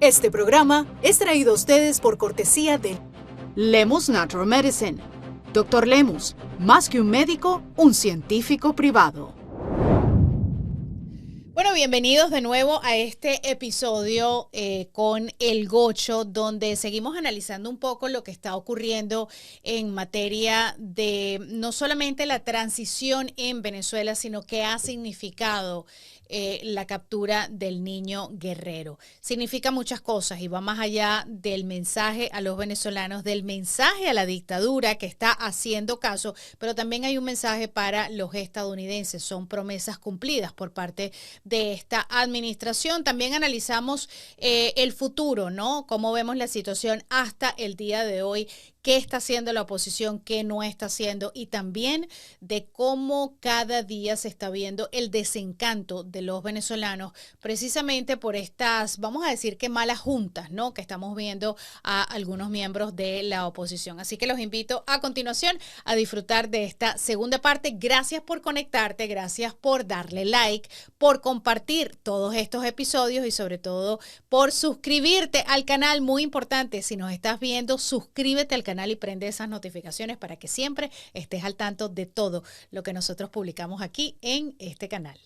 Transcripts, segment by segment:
Este programa es traído a ustedes por cortesía de Lemus Natural Medicine. Dr. Lemus, más que un médico, un científico privado. Bueno, bienvenidos de nuevo a este episodio con El Gocho, donde seguimos analizando un poco lo que está ocurriendo en materia de no solamente la transición en Venezuela, sino que ha significado la captura del niño Guerrero. Significa muchas cosas y va más allá del mensaje a los venezolanos, del mensaje a la dictadura que está haciendo caso, pero también hay un mensaje para los estadounidenses. Son promesas cumplidas por parte de esta administración. También analizamos el futuro, ¿no? Cómo vemos la situación hasta el día de hoy. Qué está haciendo la oposición, qué no está haciendo, y también de cómo cada día se está viendo el desencanto de los venezolanos precisamente por estas, vamos a decir que malas juntas, ¿no? Que estamos viendo a algunos miembros de la oposición. Así que los invito a continuación a disfrutar de esta segunda parte. Gracias por conectarte, gracias por darle like, por compartir todos estos episodios y sobre todo por suscribirte al canal. Muy importante, si nos estás viendo, suscríbete al canal y prende esas notificaciones para que siempre estés al tanto de todo lo que nosotros publicamos aquí en este canal.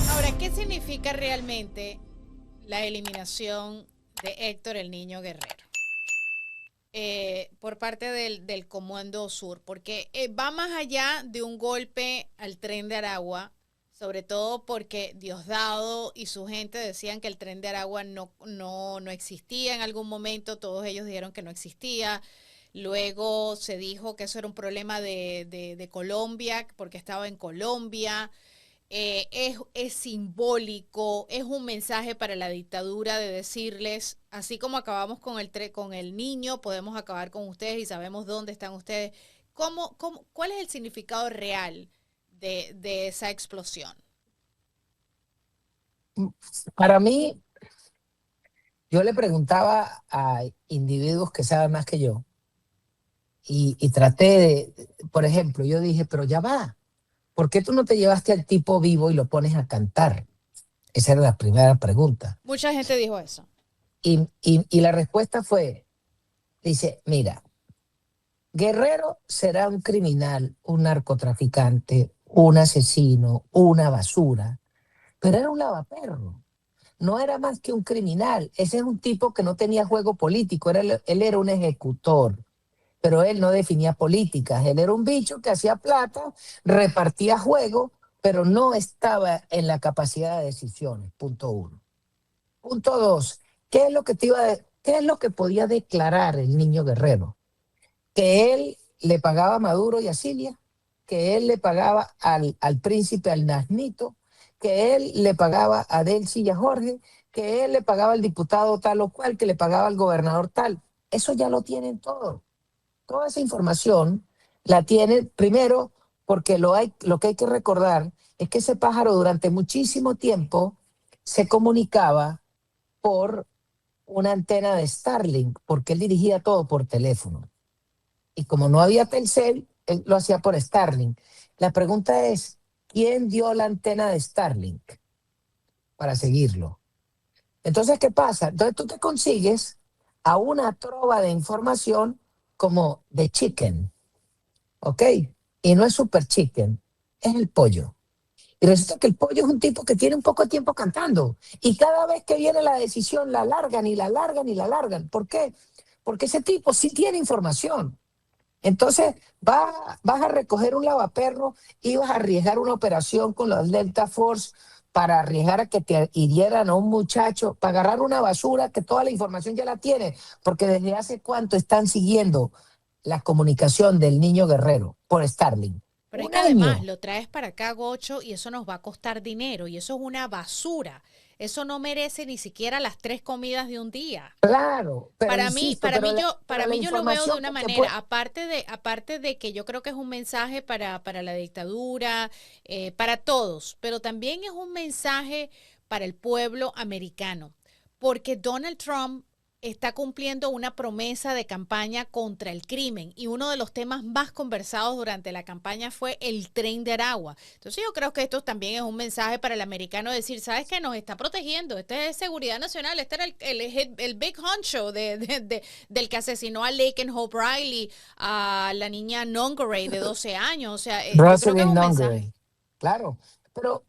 Ahora, ¿qué significa realmente la eliminación de Héctor el Niño Guerrero por parte del Comando Sur? Porque va más allá de un golpe al Tren de Aragua, sobre todo porque Diosdado y su gente decían que el Tren de Aragua no existía en algún momento. Todos ellos dijeron que no existía. Luego se dijo que eso era un problema de Colombia, porque estaba en Colombia. Es simbólico, es un mensaje para la dictadura de decirles, así como acabamos con el niño, podemos acabar con ustedes y sabemos dónde están ustedes. ¿Cuál es el significado real de esa explosión? Para mí, yo le preguntaba a individuos que saben más que yo y traté por ejemplo, yo dije, pero ya va, ¿por qué tú no te llevaste al tipo vivo y lo pones a cantar? Esa era la primera pregunta. Mucha gente dijo eso. Y la respuesta fue, dice, mira, Guerrero será un criminal, un narcotraficante, un asesino, una basura, pero era un lavaperro. No era más que un criminal. Ese es un tipo que no tenía juego político. Él era un ejecutor, pero él no definía políticas. Él era un bicho que hacía plata, repartía juego, pero no estaba en la capacidad de decisiones. Punto uno. Punto dos. ¿Qué es lo que podía declarar el Niño Guerrero? Que él le pagaba a Maduro y a Cilia, que él le pagaba al príncipe, al Nasnito, que él le pagaba a Delcy y a Jorge, que él le pagaba al diputado tal o cual, que le pagaba al gobernador tal. Eso ya lo tienen todo. Toda esa información la tienen, primero, porque lo que hay que recordar es que ese pájaro durante muchísimo tiempo se comunicaba por una antena de Starlink, porque él dirigía todo por teléfono. Y como no había Telcel, él lo hacía por Starlink. La pregunta es, ¿quién dio la antena de Starlink para seguirlo? Entonces, ¿qué pasa? Entonces tú te consigues a una trova de información como de chicken, ¿ok? Y no es super chicken, es el pollo. Y resulta que el pollo es un tipo que tiene un poco de tiempo cantando. Y cada vez que viene la decisión, la alargan y la alargan y la alargan. ¿Por qué? Porque ese tipo sí tiene información. Entonces, vas a recoger un lavaperro y vas a arriesgar una operación con los Delta Force para arriesgar a que te hirieran a un muchacho, para agarrar una basura que toda la información ya la tiene, porque desde hace cuánto están siguiendo la comunicación del niño Guerrero por Starlink. Pero es Un que además año. lo traes para acá, Gocho, y eso nos va a costar dinero, y eso es una basura. Eso no merece ni siquiera las 3 comidas de un día. Claro, pero Para mí, insisto, pero para la mí yo lo veo de información una que te puede... manera, aparte de que yo creo que es un mensaje para la dictadura, para todos, pero también es un mensaje para el pueblo americano, porque Donald Trump está cumpliendo una promesa de campaña contra el crimen y uno de los temas más conversados durante la campaña fue el tren de Aragua. Entonces yo creo que esto también es un mensaje para el americano decir, ¿sabes qué? Nos está protegiendo, este es seguridad nacional, este era el big honcho del que asesinó a Laken Hope Riley, a la niña Nongoray de 12 años. O sea, yo creo que es Rosalind un mensaje. Nungary, claro, pero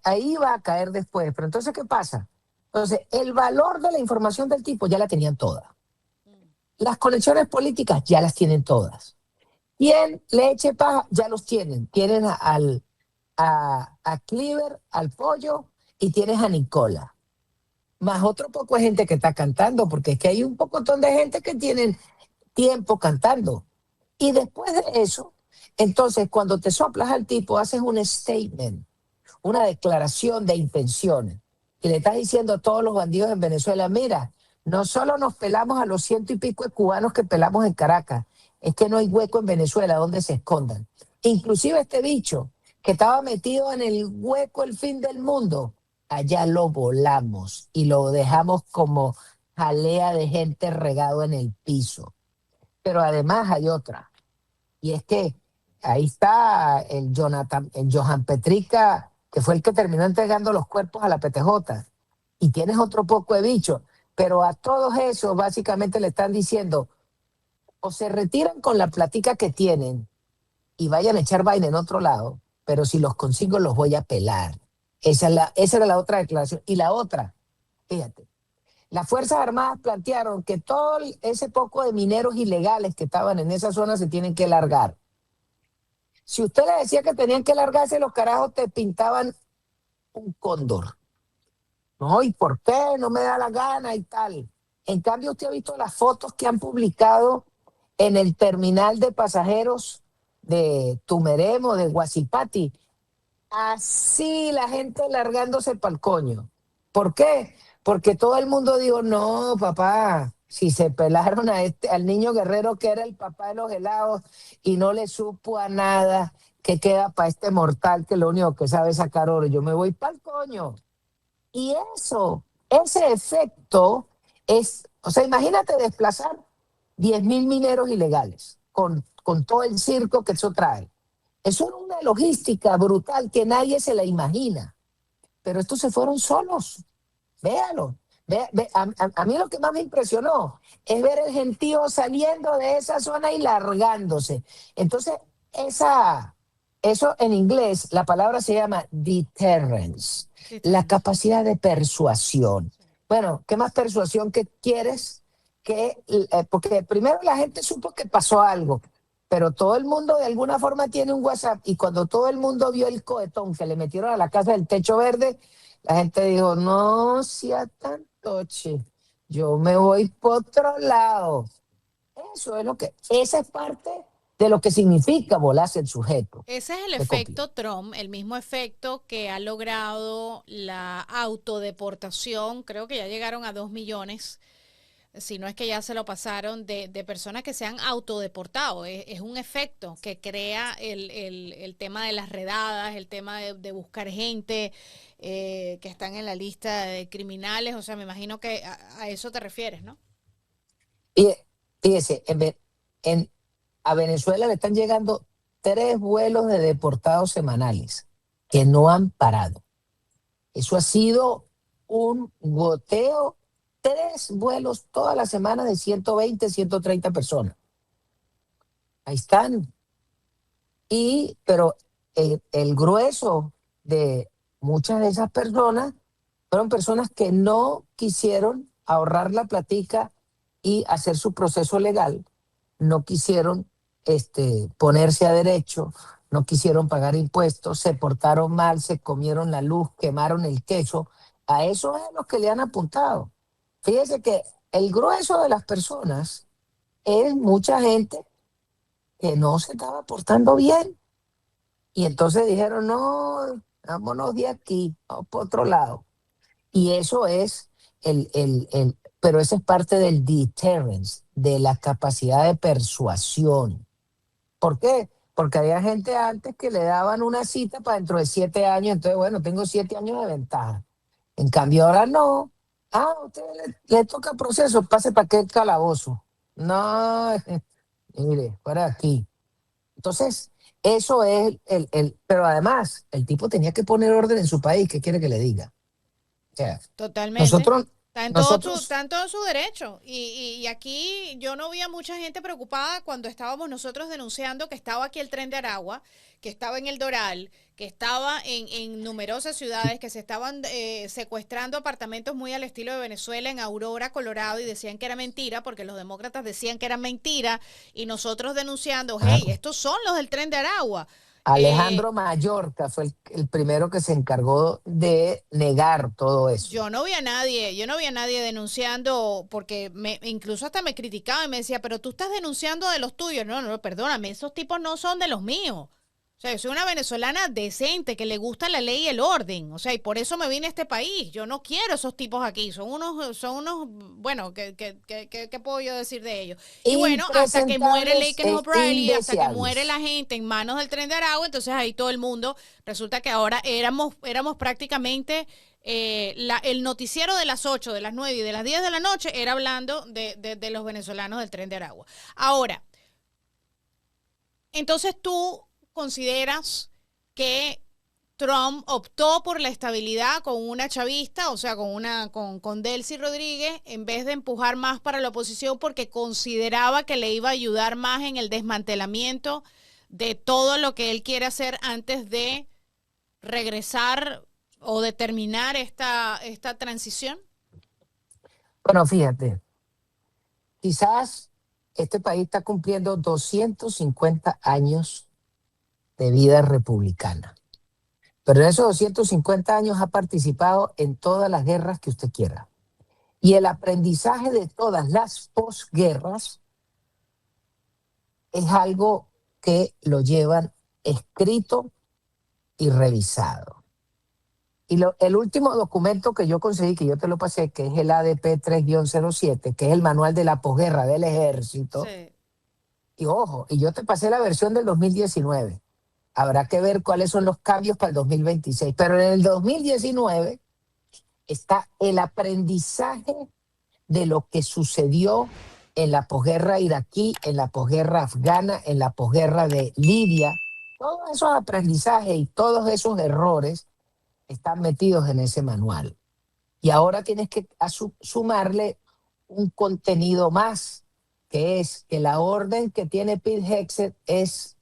ahí va a caer después. Pero entonces, ¿qué pasa? Entonces, el valor de la información del tipo ya la tenían toda. Las conexiones políticas ya las tienen todas. ¿Quién le eche paja? Ya los tienen. Tienen a Cleaver, al Pollo, y tienes a Nicola. Más otro poco de gente que está cantando, porque es que hay un pocotón de gente que tienen tiempo cantando. Y después de eso, entonces cuando te soplas al tipo, haces un statement, una declaración de intenciones. Y le estás diciendo a todos los bandidos en Venezuela, mira, no solo nos pelamos a los 100 y pico de cubanos que pelamos en Caracas, es que no hay hueco en Venezuela donde se escondan. Inclusive este bicho que estaba metido en el hueco el fin del mundo, allá lo volamos y lo dejamos como jalea de gente regado en el piso. Pero además hay otra. Y es que ahí está el Johan Petrica, que fue el que terminó entregando los cuerpos a la PTJ. Y tienes otro poco de bicho. Pero a todos esos básicamente le están diciendo, o se retiran con la platica que tienen y vayan a echar vaina en otro lado, pero si los consigo los voy a pelar. Esa era la otra declaración. Y la otra, fíjate, las Fuerzas Armadas plantearon que todo ese poco de mineros ilegales que estaban en esa zona se tienen que largar. Si usted le decía que tenían que largarse, los carajos te pintaban un cóndor. No, ¿y por qué? No me da la gana y tal. En cambio, usted ha visto las fotos que han publicado en el terminal de pasajeros de Tumeremo, de Guasipati. Así la gente largándose para el coño. ¿Por qué? Porque todo el mundo dijo, no, papá, si se pelaron al niño Guerrero que era el papá de los helados y no le supo a nada, ¿qué queda para este mortal que lo único que sabe es sacar oro? Yo me voy para el coño. Y ese efecto o sea, imagínate desplazar 10.000 mineros ilegales con todo el circo que eso trae. Eso era una logística brutal que nadie se la imagina. Pero estos se fueron solos. Véalo. A mí lo que más me impresionó es ver el gentío saliendo de esa zona y largándose. Entonces, eso en inglés, la palabra se llama deterrence, la Deterrence. capacidad de persuasión. Sí. Bueno, ¿qué más persuasión que quieres? Porque primero la gente supo que pasó algo, pero todo el mundo de alguna forma tiene un WhatsApp y cuando todo el mundo vio el cohetón que le metieron a la casa del techo verde, la gente dijo, no sea tan toche, yo me voy por otro lado. Esa es parte de lo que significa volarse el sujeto. Ese es el Me copio. efecto Trump, el mismo efecto que ha logrado la autodeportación. Creo que ya llegaron a 2 millones, si no es que ya se lo pasaron, de personas que se han autodeportado. Es un efecto que crea el tema de las redadas, el tema de buscar gente que están en la lista de criminales. O sea, me imagino que a eso te refieres, ¿no? Fíjese, en- a Venezuela le están llegando 3 vuelos de deportados semanales que no han parado. Eso ha sido un goteo, 3 vuelos toda la semana de 120, 130 personas. Ahí están. Pero el grueso de muchas de esas personas fueron personas que no quisieron ahorrar la platica y hacer su proceso legal, no quisieron ponerse a derecho, no quisieron pagar impuestos, se portaron mal, se comieron la luz, quemaron el queso. A eso es a los que le han apuntado. Fíjese que el grueso de las personas es mucha gente que no se estaba portando bien. Y entonces dijeron, no, vámonos de aquí, vamos por otro lado. Y eso es pero eso es parte del deterrence, de la capacidad de persuasión. ¿Por qué? Porque había gente antes que le daban una cita para dentro de 7 años, entonces, bueno, tengo 7 años de ventaja. En cambio, ahora no. Ah, a usted le toca proceso, pase para aquel calabozo. No, mire, fuera de aquí. Entonces, eso es pero además, el tipo tenía que poner orden en su país. ¿Qué quiere que le diga? O sea, Totalmente. nosotros, Está nosotros, en todo su derecho. Y aquí yo no vi a mucha gente preocupada cuando estábamos nosotros denunciando que estaba aquí el Tren de Aragua, que estaba en el Doral, que estaba en numerosas ciudades, que se estaban secuestrando apartamentos muy al estilo de Venezuela en Aurora, Colorado, y decían que era mentira, porque los demócratas decían que era mentira, y nosotros denunciando, hey, claro, estos son los del Tren de Aragua. Alejandro Mallorca fue el primero que se encargó de negar todo eso. Yo no vi a nadie denunciando, porque incluso hasta me criticaba y me decía, pero tú estás denunciando de los tuyos. No, no, perdóname, esos tipos no son de los míos. O sea, yo soy una venezolana decente, que le gusta la ley y el orden. O sea, y por eso me vine a este país. Yo no quiero esos tipos aquí. Son unos, bueno, ¿qué puedo yo decir de ellos? Y bueno, hasta que muere Impresentables Laken e O'Reilly, hasta que muere indeseables. la gente en manos del Tren de Aragua, entonces ahí todo el mundo, resulta que ahora éramos prácticamente el noticiero de las 8, de las 9 y de las 10 de la noche era hablando de los venezolanos del Tren de Aragua. Ahora, entonces tú consideras que Trump optó por la estabilidad con una chavista, o sea, con Delcy Rodríguez, en vez de empujar más para la oposición porque consideraba que le iba a ayudar más en el desmantelamiento de todo lo que él quiere hacer antes de regresar o de terminar esta transición. Bueno, fíjate, quizás este país está cumpliendo 250 años de vida republicana. Pero en esos 250 años ha participado en todas las guerras que usted quiera. Y el aprendizaje de todas las posguerras es algo que lo llevan escrito y revisado. Y el último documento que yo conseguí, que yo te lo pasé, que es el ADP 3-07, que es el manual de la posguerra del ejército. Sí. Y ojo, y yo te pasé la versión del 2019. Habrá que ver cuáles son los cambios para el 2026. Pero en el 2019 está el aprendizaje de lo que sucedió en la posguerra iraquí, en la posguerra afgana, en la posguerra de Libia. Todos esos aprendizajes y todos esos errores están metidos en ese manual. Y ahora tienes que sumarle un contenido más, que es que la orden que tiene Pete Hegseth es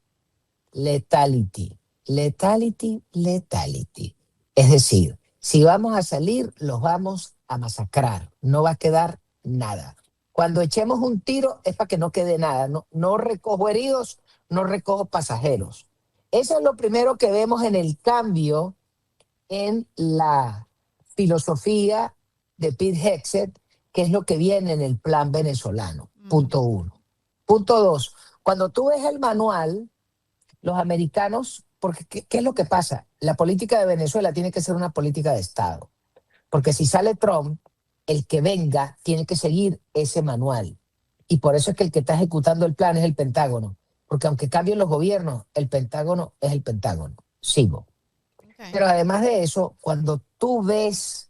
letality, letality, letality. Es decir, si vamos a salir, los vamos a masacrar. No va a quedar nada. Cuando echemos un tiro es para que no quede nada. No, no recojo heridos, no recojo pasajeros. Eso es lo primero que vemos en el cambio en la filosofía de Pete Hegseth, que es lo que viene en el plan venezolano. Punto uno. Punto dos, cuando tú ves el manual, los americanos, porque ¿qué es lo que pasa? La política de Venezuela tiene que ser una política de Estado, porque si sale Trump, el que venga tiene que seguir ese manual. Y por eso es que el que está ejecutando el plan es el Pentágono, porque aunque cambien los gobiernos, el Pentágono es el Pentágono. Sigo. Okay. Pero además de eso, cuando tú ves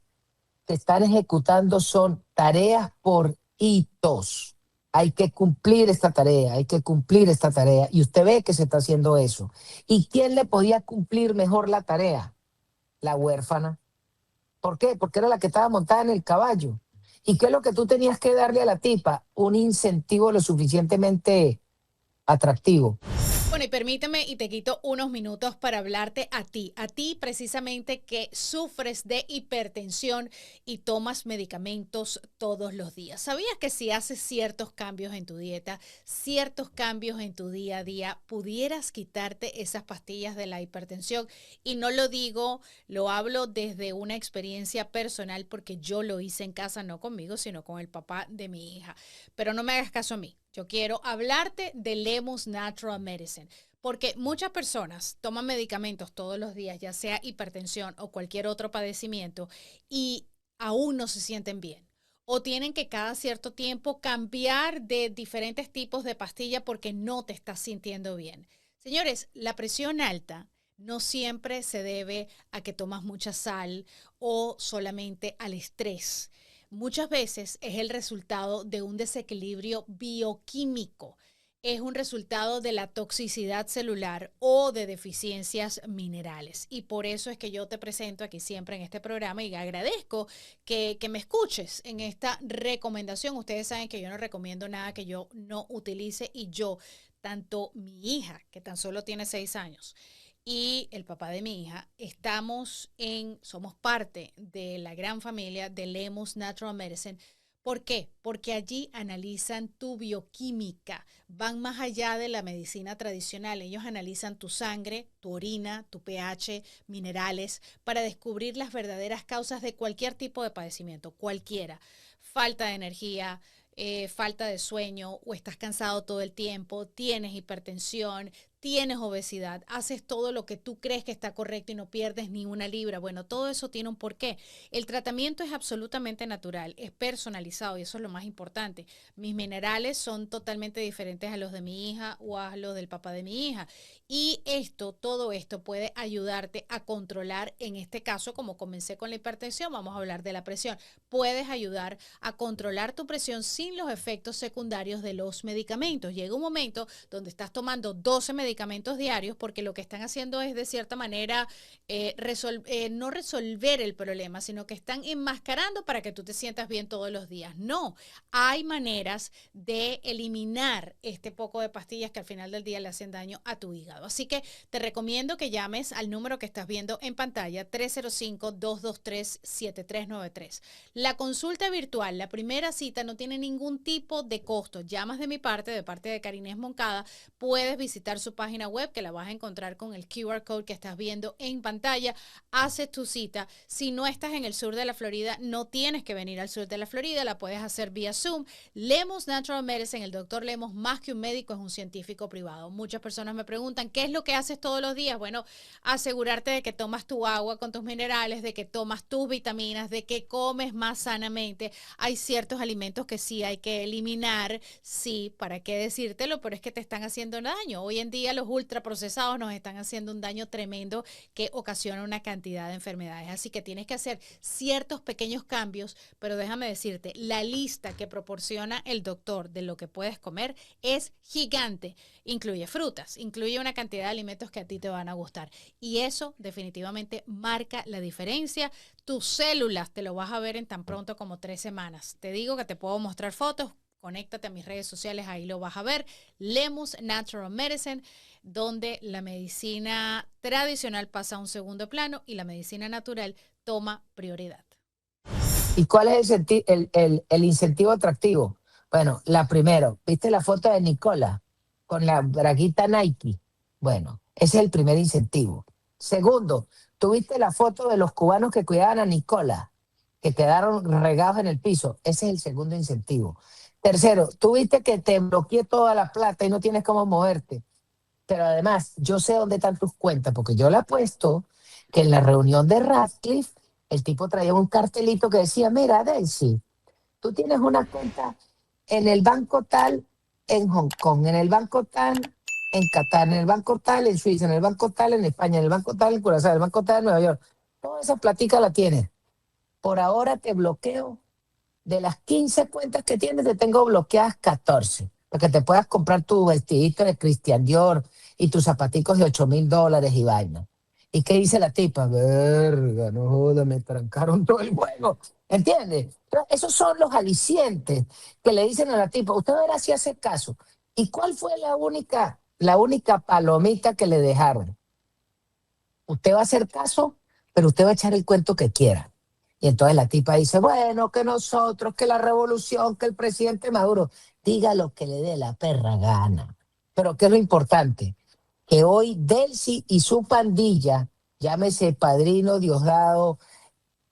que están ejecutando son tareas por hitos. Hay que cumplir esta tarea, hay que cumplir esta tarea. Y usted ve que se está haciendo eso. ¿Y quién le podía cumplir mejor la tarea? La huérfana. ¿Por qué? Porque era la que estaba montada en el caballo. ¿Y qué es lo que tú tenías que darle a la tipa? Un incentivo lo suficientemente atractivo. Bueno, y permíteme y te quito unos minutos para hablarte a ti precisamente que sufres de hipertensión y tomas medicamentos todos los días. ¿Sabías que si haces ciertos cambios en tu dieta, ciertos cambios en tu día a día, pudieras quitarte esas pastillas de la hipertensión? Y no lo digo, lo hablo desde una experiencia personal porque yo lo hice en casa, no conmigo, sino con el papá de mi hija. Pero no me hagas caso a mí. Yo quiero hablarte de Lemus Natural Medicine, porque muchas personas toman medicamentos todos los días, ya sea hipertensión o cualquier otro padecimiento, y aún no se sienten bien. O tienen que cada cierto tiempo cambiar de diferentes tipos de pastilla porque no te estás sintiendo bien. Señores, la presión alta no siempre se debe a que tomas mucha sal o solamente al estrés. Muchas veces es el resultado de un desequilibrio bioquímico, es un resultado de la toxicidad celular o de deficiencias minerales. Y por eso es que yo te presento aquí siempre en este programa y agradezco que me escuches en esta recomendación. Ustedes saben que yo no recomiendo nada que yo no utilice y yo, tanto mi hija, que tan solo tiene 6 años, y el papá de mi hija, somos parte de la gran familia de Lemus Natural Medicine. ¿Por qué? Porque allí analizan tu bioquímica, van más allá de la medicina tradicional. Ellos analizan tu sangre, tu orina, tu pH, minerales, para descubrir las verdaderas causas de cualquier tipo de padecimiento, cualquiera. Falta de energía, falta de sueño o estás cansado todo el tiempo, tienes hipertensión, tienes obesidad, haces todo lo que tú crees que está correcto y no pierdes ni una libra. Bueno, todo eso tiene un porqué. El tratamiento es absolutamente natural, es personalizado y eso es lo más importante. Mis minerales son totalmente diferentes a los de mi hija o a los del papá de mi hija. Y todo esto puede ayudarte a controlar, en este caso, como comencé con la hipertensión, vamos a hablar de la presión. Puedes ayudar a controlar tu presión sin los efectos secundarios de los medicamentos. Llega un momento donde estás tomando 12 medicamentos diarios porque lo que están haciendo es de cierta manera no resolver el problema, sino que están enmascarando para que tú te sientas bien todos los días. No, hay maneras de eliminar este poco de pastillas que al final del día le hacen daño a tu hígado. Así que te recomiendo que llames al número que estás viendo en pantalla, 305-223-7393. La consulta virtual, la primera cita, no tiene ningún tipo de costo. Llamas de parte de Karina Moncada, puedes visitar su página web que la vas a encontrar con el QR code que estás viendo en pantalla. Haces tu cita. Si no estás en el sur de la Florida, no tienes que venir al sur de la Florida, la puedes hacer vía Zoom. Lemus Natural Medicine, el doctor Lemus, más que un médico, es un científico privado. Muchas personas me preguntan, ¿qué es lo que haces todos los días? Bueno, asegurarte de que tomas tu agua con tus minerales, de que tomas tus vitaminas, de que comes más sanamente. Hay ciertos alimentos que sí hay que eliminar, sí, ¿para qué decírtelo? Pero es que te están haciendo daño. Hoy en día los ultraprocesados nos están haciendo un daño tremendo que ocasiona una cantidad de enfermedades. Así que tienes que hacer ciertos pequeños cambios, pero déjame decirte, la lista que proporciona el doctor de lo que puedes comer es gigante. Incluye frutas, incluye una cantidad de alimentos que a ti te van a gustar. Y eso definitivamente marca la diferencia. Tus células te lo vas a ver en tan pronto como 3 semanas. Te digo que te puedo mostrar fotos. Conéctate a mis redes sociales, ahí lo vas a ver. Lemus Natural Medicine, donde la medicina tradicional pasa a un segundo plano y la medicina natural toma prioridad. ¿Y cuál es el incentivo atractivo? Bueno, la primero, ¿viste la foto de Nicola con la braguita Nike? Bueno, ese es el primer incentivo. Segundo, ¿tuviste la foto de los cubanos que cuidaban a Nicola, que quedaron regados en el piso? Ese es el segundo incentivo. Tercero, tuviste que te bloqueé toda la plata y no tienes cómo moverte. Pero además, yo sé dónde están tus cuentas, porque yo le apuesto que en la reunión de Radcliffe, el tipo traía un cartelito que decía, mira, Daisy, tú tienes una cuenta en el banco tal en Hong Kong, en el banco tal en Qatar, en el banco tal en Suiza, en el banco tal en España, en el banco tal en Curazao, en el banco tal en Nueva York. Toda esa platica la tienes. Por ahora te bloqueo. De las 15 cuentas que tienes, te tengo bloqueadas 14. Para que te puedas comprar tu vestidito de Christian Dior y tus zapaticos de $8,000 y vaina. ¿Y qué dice la tipa? Verga, no joda, me trancaron todo el juego. ¿Entiendes? Entonces, esos son los alicientes que le dicen a la tipa. Usted verá si hace caso. ¿Y cuál fue la única palomita que le dejaron? Usted va a hacer caso, pero usted va a echar el cuento que quiera. Y entonces la tipa dice, bueno, que nosotros, que la revolución, que el presidente Maduro, diga lo que le dé la perra gana. Pero ¿qué es lo importante? Que hoy Delcy y su pandilla, llámese Padrino, Diosdado,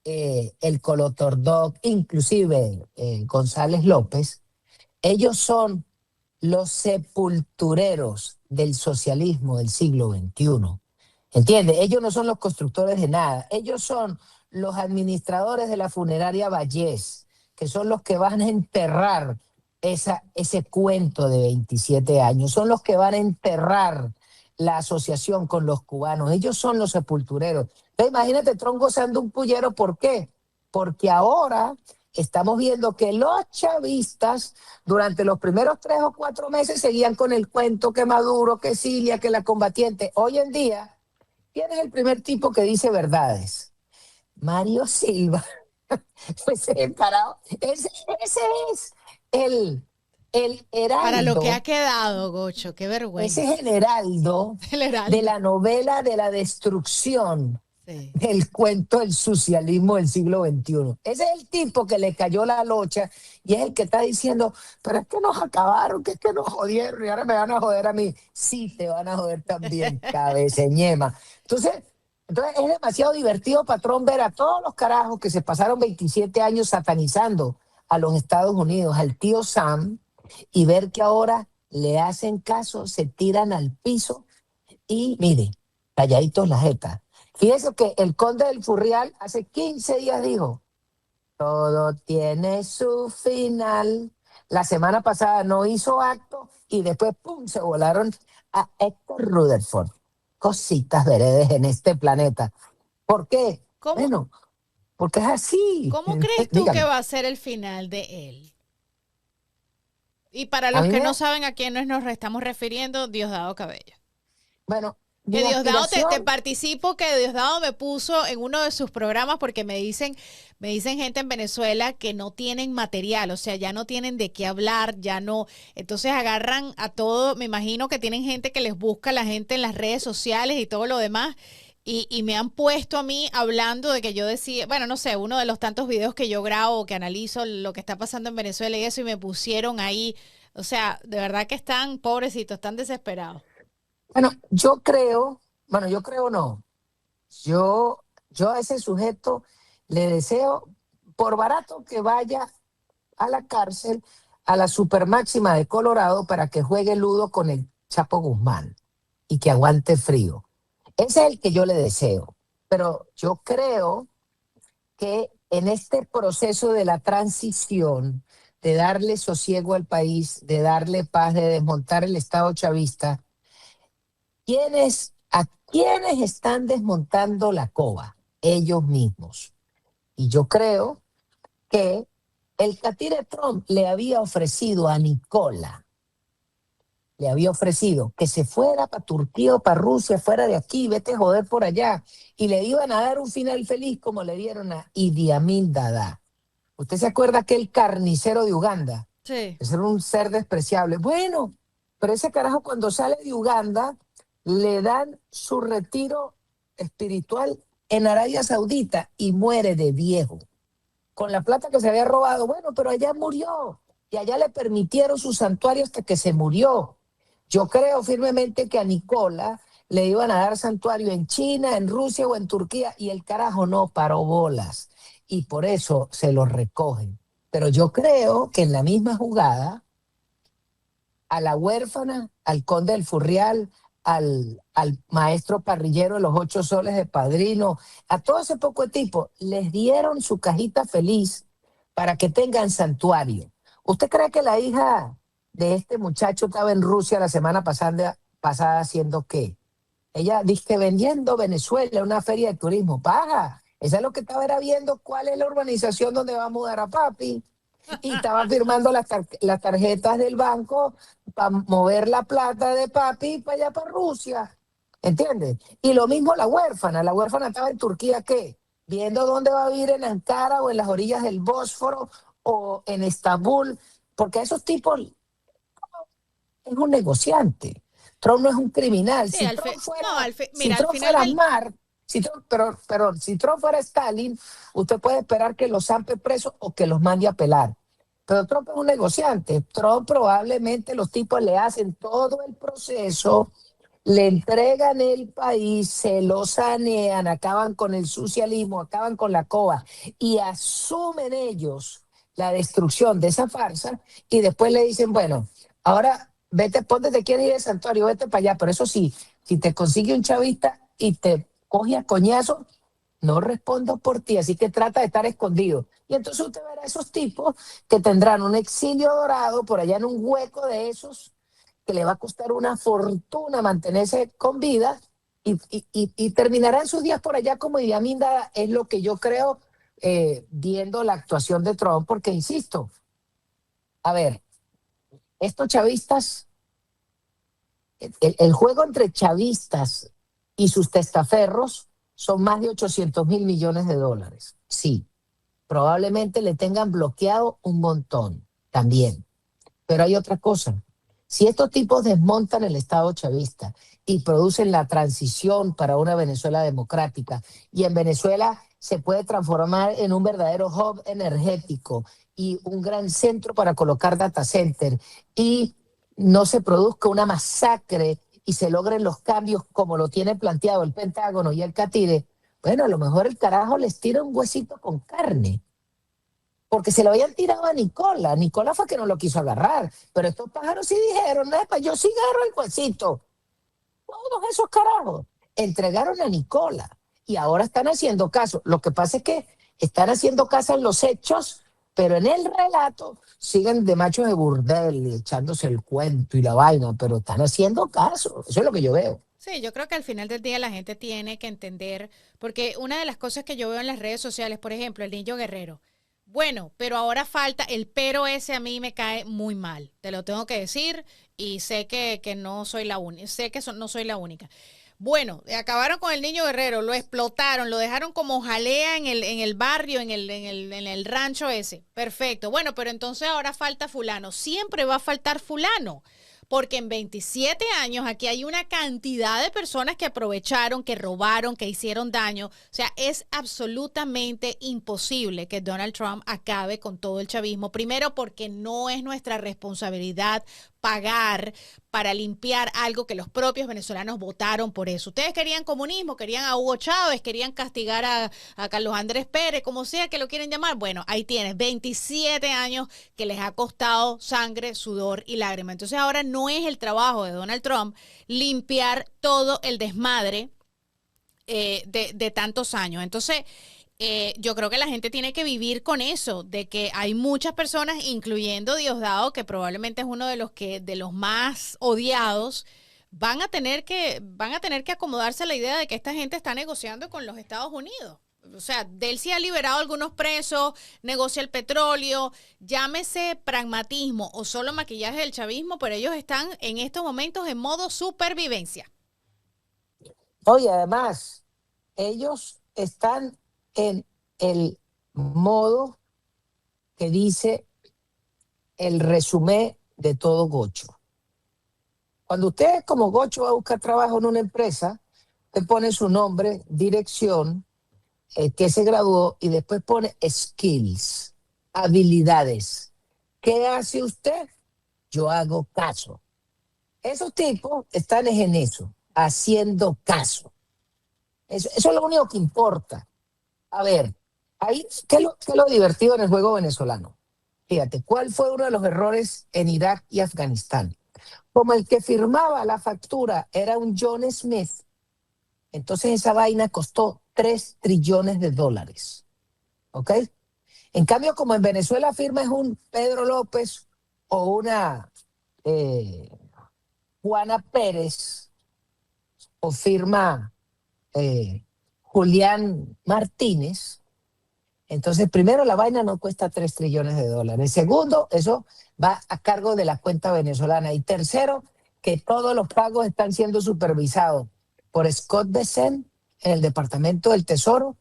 el Colotordoc, inclusive González López, ellos son los sepultureros del socialismo del siglo XXI. ¿Entiendes? Ellos no son los constructores de nada. Ellos son los administradores de la funeraria Vallés, que son los que van a enterrar ese cuento de 27 años. Son los que van a enterrar la asociación con los cubanos. Ellos son los sepultureros. Entonces, imagínate Trump gozando un pullero. ¿Por qué? Porque ahora estamos viendo que los chavistas durante los primeros 3 o 4 meses seguían con el cuento que Maduro, que Cilia, que la combatiente. Hoy en día, ¿quién es el primer tipo que dice verdades? Mario Silva. Pues parado. Ese es el, el Para lo que ha heraldo, quedado, Gocho, qué ese es vergüenza. el heraldo El de Heraldo. la novela de la destrucción Sí. del cuento del socialismo del siglo XXI. Ese es el tipo que le cayó la locha y es el que está diciendo, pero es que nos acabaron, que es que nos jodieron y ahora me van a joder a mí. Sí, te van a joder también, cabeceñema. Entonces es demasiado divertido, patrón, ver a todos los carajos que se pasaron 27 años satanizando a los Estados Unidos, al tío Sam, y ver que ahora le hacen caso, se tiran al piso y mire, calladitos la jeta. Fíjese que el conde del Furrial hace 15 días dijo, todo tiene su final. La semana pasada no hizo acto y después, ¡pum!, se volaron a Héctor Rutherford. Cositas veredes en este planeta. ¿Por qué? ¿Cómo, Bueno, porque es así. cómo crees tú que Dígame, va a ser el final de él? Y para a los mí que me, no saben a quién nos estamos refiriendo, Diosdado Cabello. bueno, Que mi Diosdado, te aspiración, participo, que Diosdado me puso en uno de sus programas porque me dicen gente en Venezuela que no tienen material, o sea, ya no tienen de qué hablar, ya no, entonces agarran a todo, me imagino que tienen gente que les busca a la gente en las redes sociales y todo lo demás, y me han puesto a mí hablando de que yo decía, bueno, no sé, uno de los tantos videos que yo grabo, que analizo lo que está pasando en Venezuela y eso, y me pusieron ahí, o sea, de verdad que están pobrecitos, están desesperados. bueno, yo creo no. Yo a ese sujeto le deseo, por barato que vaya a la cárcel, a la supermáxima de Colorado para que juegue ludo con el Chapo Guzmán y que aguante frío. Ese es el que yo le deseo. Pero yo creo que en este proceso de la transición, de darle sosiego al país, de darle paz, de desmontar el Estado chavista, ¿a quiénes están desmontando la cova? Ellos mismos. Y yo creo que el catire Trump le había ofrecido a Nicola, le había ofrecido que se fuera para Turquía o para Rusia, fuera de aquí, vete a joder por allá. Y le iban a dar un final feliz como le dieron a Idi Amin Dada. ¿Usted se acuerda aquel carnicero de Uganda? Sí. Ese era un ser despreciable. Bueno, pero ese carajo cuando sale de Uganda le dan su retiro espiritual en Arabia Saudita y muere de viejo con la plata que se había robado. Bueno, pero allá murió y allá le permitieron su santuario hasta que se murió. Yo creo firmemente que a Nicola le iban a dar santuario en China, en Rusia o en Turquía y el carajo no paró bolas y por eso se lo recogen. Pero yo creo que en la misma jugada, a la huérfana, al conde del Furrial, al maestro parrillero de los 8 soles de Padrino, a todo ese poco de tipo, les dieron su cajita feliz para que tengan santuario. ¿Usted cree que la hija de este muchacho estaba en Rusia la semana pasada haciendo qué? Ella dice que vendiendo Venezuela, una feria de turismo. Paja, esa es lo que estaba era viendo cuál es la urbanización donde va a mudar a papi y estaba firmando las tarjetas del banco para mover la plata de papi para allá para Rusia. ¿Entiendes? Y lo mismo la huérfana estaba en Turquía, ¿qué? Viendo dónde va a vivir en Ankara o en las orillas del Bósforo o en Estambul, porque a esos tipos es un negociante. Trump no es un criminal. Sí, Si Trump fuera, si mira, al Trump final fuera del... Marx, si Trump fuera Stalin, usted puede esperar que los zampe presos o que los mande a pelar. Pero Trump es un negociante. Trump probablemente los tipos le hacen todo el proceso, le entregan el país, se lo sanean, acaban con el socialismo, acaban con la COA y asumen ellos la destrucción de esa farsa y después le dicen, bueno, ahora vete, ponte, te quieres ir al santuario, vete para allá, pero eso sí, si te consigue un chavista y te coge a coñazo, no respondo por ti, así que trata de estar escondido. Y entonces usted verá esos tipos que tendrán un exilio dorado por allá en un hueco de esos que le va a costar una fortuna mantenerse con vida y terminarán sus días por allá como Idi Amin Dada, es lo que yo creo, viendo la actuación de Trump, porque insisto, a ver, estos chavistas, el juego entre chavistas y sus testaferros son más de 800.000 millones de dólares. Sí, probablemente le tengan bloqueado un montón también. Pero hay otra cosa. Si estos tipos desmontan el Estado chavista y producen la transición para una Venezuela democrática, y en Venezuela se puede transformar en un verdadero hub energético y un gran centro para colocar data center, y no se produzca una masacre y se logren los cambios como lo tiene planteado el Pentágono y el Catire, bueno, a lo mejor el carajo les tira un huesito con carne. Porque se lo habían tirado a Nicola. Nicola fue que no lo quiso agarrar. Pero estos pájaros sí dijeron, "Epa, yo sí agarro el huesito". Todos esos carajos entregaron a Nicola y ahora están haciendo caso. Lo que pasa es que están haciendo caso en los hechos, pero en el relato siguen de machos de burdel, echándose el cuento y la vaina, pero están haciendo caso. Eso es lo que yo veo. Sí, yo creo que al final del día la gente tiene que entender, porque una de las cosas que yo veo en las redes sociales, por ejemplo, el Niño Guerrero. Bueno, pero ahora falta, el pero ese a mí me cae muy mal, te lo tengo que decir, y sé que no soy la única, sé que no soy la única. Bueno, acabaron con el Niño Guerrero, lo explotaron, lo dejaron como jalea en el barrio, en el rancho ese. Perfecto. Bueno, pero entonces ahora falta fulano. Siempre va a faltar fulano. Porque en 27 años aquí hay una cantidad de personas que aprovecharon, que robaron, que hicieron daño. O sea, es absolutamente imposible que Donald Trump acabe con todo el chavismo. Primero, porque no es nuestra responsabilidad pagar para limpiar algo que los propios venezolanos votaron por eso. Ustedes querían comunismo, querían a Hugo Chávez, querían castigar a Carlos Andrés Pérez, como sea que lo quieren llamar. Bueno, ahí tienes 27 años que les ha costado sangre, sudor y lágrimas. Entonces ahora no es el trabajo de Donald Trump limpiar todo el desmadre de tantos años. Entonces, yo creo que la gente tiene que vivir con eso, de que hay muchas personas, incluyendo Diosdado, que probablemente es uno de los más odiados, van a tener que acomodarse a la idea de que esta gente está negociando con los Estados Unidos. O sea, él sí ha liberado algunos presos, negocia el petróleo, llámese pragmatismo o solo maquillaje del chavismo, pero ellos están en estos momentos en modo supervivencia. Oye, además, ellos están en el modo que dice el resumen de todo gocho. Cuando usted como gocho va a buscar trabajo en una empresa, usted pone su nombre, dirección, que se graduó y después pone skills, habilidades. ¿Qué hace usted? Yo hago caso. Esos tipos están en eso, haciendo caso. Eso es lo único que importa. A ver, ahí, ¿qué es lo divertido en el juego venezolano? Fíjate, ¿cuál fue uno de los errores en Irak y Afganistán? Como el que firmaba la factura era un John Smith, entonces esa vaina costó 3 trillones de dólares. ¿Ok? En cambio, como en Venezuela firma es un Pedro López o una Juana Pérez, o firma Julián Martínez, entonces primero la vaina no cuesta 3 trillones de dólares. Segundo, eso va a cargo de la cuenta venezolana. Y tercero, que todos los pagos están siendo supervisados por Scott Bessent en el Departamento del Tesoro,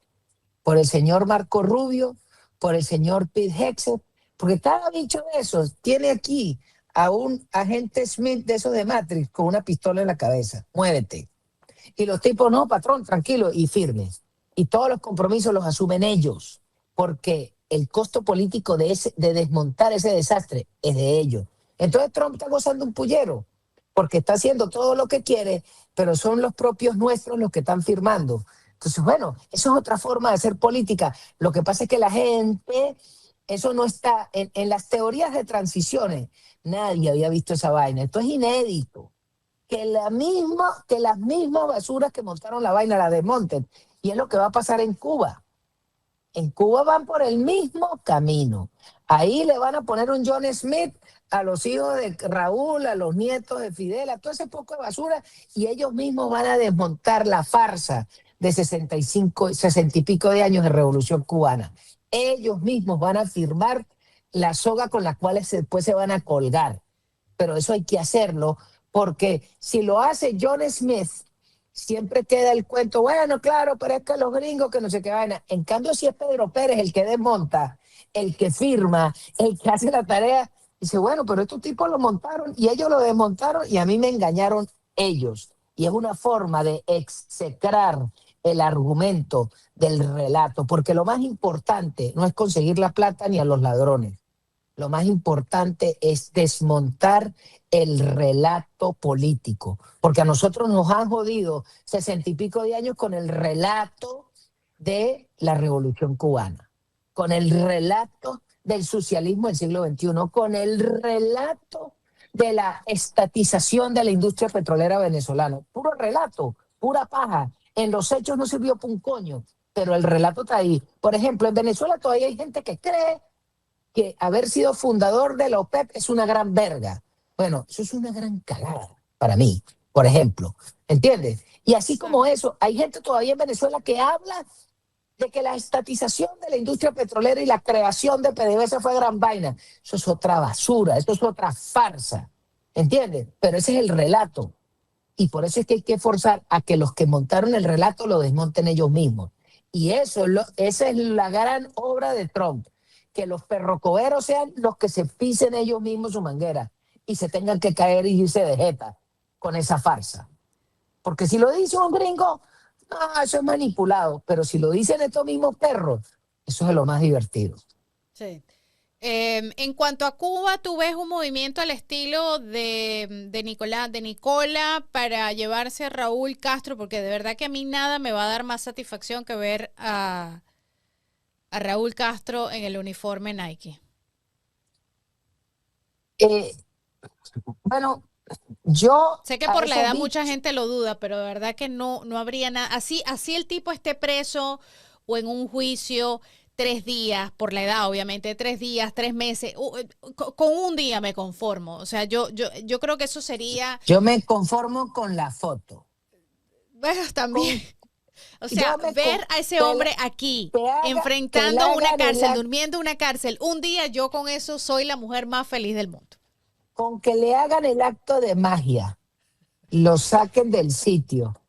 por el señor Marco Rubio, por el señor Pete Hegseth, porque cada bicho de esos tiene aquí a un agente Smith de esos de Matrix con una pistola en la cabeza. Muévete. Y los tipos, no, patrón, tranquilo y firmes. Y todos los compromisos los asumen ellos, porque el costo político de desmontar ese desastre es de ellos. Entonces Trump está gozando un pullero, porque está haciendo todo lo que quiere, pero son los propios nuestros los que están firmando. Entonces, bueno, eso es otra forma de hacer política. Lo que pasa es que la gente, eso no está en las teorías de transiciones. Nadie había visto esa vaina. Esto es inédito. Que las mismas basuras que montaron la vaina la desmonten. Y es lo que va a pasar en Cuba. En Cuba van por el mismo camino. Ahí le van a poner un John Smith a los hijos de Raúl, a los nietos de Fidel, a todo ese poco de basura, y ellos mismos van a desmontar la farsa de 65, 60 y pico de años de revolución cubana. Ellos mismos van a firmar la soga con la cual después se van a colgar. Pero eso hay que hacerlo, porque si lo hace John Smith, siempre queda el cuento, bueno, claro, pero es que los gringos que no sé qué vaina. En cambio, si es Pedro Pérez el que desmonta, el que firma, el que hace la tarea, dice, bueno, pero estos tipos lo montaron y ellos lo desmontaron y a mí me engañaron ellos. Y es una forma de execrar el argumento del relato, porque lo más importante no es conseguir la plata ni a los ladrones. Lo más importante es desmontar el relato político, porque a nosotros nos han jodido 60 y pico de años con el relato de la Revolución Cubana, con el relato del socialismo del siglo XXI, con el relato de la estatización de la industria petrolera venezolana. Puro relato, pura paja. En los hechos no sirvió para un coño, pero el relato está ahí. Por ejemplo, en Venezuela todavía hay gente que cree que haber sido fundador de la OPEP es una gran verga. Bueno, eso es una gran cagada para mí, por ejemplo. ¿Entiendes? Y así como eso, hay gente todavía en Venezuela que habla de que la estatización de la industria petrolera y la creación de PDVSA fue gran vaina. Eso es otra basura, eso es otra farsa. ¿Entiendes? Pero ese es el relato. Y por eso es que hay que forzar a que los que montaron el relato lo desmonten ellos mismos. Y esa es la gran obra de Trump. Que los perrocoberos sean los que se pisen ellos mismos su manguera y se tengan que caer y irse de jeta con esa farsa. Porque si lo dice un gringo, no, eso es manipulado. Pero si lo dicen estos mismos perros, eso es lo más divertido. Sí. En cuanto a Cuba, ¿tú ves un movimiento al estilo de Nicola para llevarse a Raúl Castro? Porque de verdad que a mí nada me va a dar más satisfacción que ver a Raúl Castro en el uniforme Nike. Bueno, yo sé que por la edad mucha gente lo duda, pero de verdad que no habría nada. Así el tipo esté preso o en un juicio 3 días, por la edad obviamente, 3 días, 3 meses, con un día me conformo. O sea, yo creo que eso sería... Yo me conformo con la foto. Bueno, también... O sea, ver a ese hombre aquí, enfrentando una cárcel, durmiendo en una cárcel, un día yo con eso soy la mujer más feliz del mundo. Con que le hagan el acto de magia, lo saquen del sitio,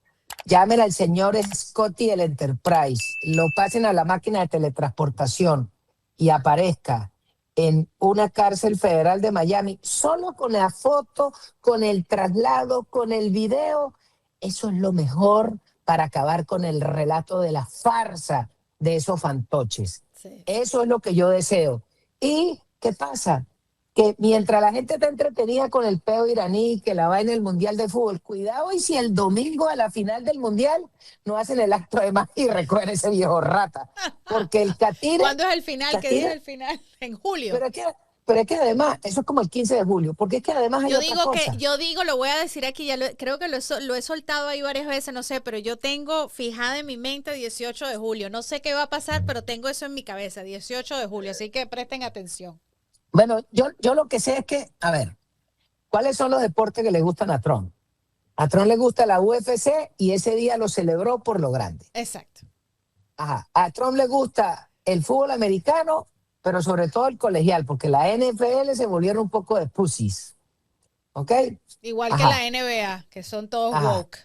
llamen al señor Scotty del Enterprise, lo pasen a la máquina de teletransportación y aparezca en una cárcel federal de Miami, solo con la foto, con el traslado, con el video, eso es lo mejor para acabar con el relato de la farsa de esos fantoches. Sí. Eso es lo que yo deseo. ¿Y qué pasa? Que mientras la gente está entretenida con el peo iraní, que la vaina del Mundial de Fútbol, cuidado y si el domingo a la final del Mundial no hacen el acto de magia y recogen ese viejo rata. Porque el catire... ¿Cuándo es el final? ¿Qué día es el final? En julio. Pero es que además, eso es como el 15 de julio, porque es que además hay otra cosa. Yo digo, lo voy a decir aquí, creo que lo he soltado ahí varias veces, no sé, pero yo tengo fijada en mi mente 18 de julio. No sé qué va a pasar, pero tengo eso en mi cabeza, 18 de julio, así que presten atención. Bueno, yo lo que sé es que, a ver, ¿cuáles son los deportes que le gustan a Trump? A Trump le gusta la UFC y ese día lo celebró por lo grande. Exacto. Ajá. A Trump le gusta el fútbol americano, pero sobre todo el colegial, porque la NFL se volvieron un poco de pussies. ¿Ok? Igual que la NBA, que son todos woke.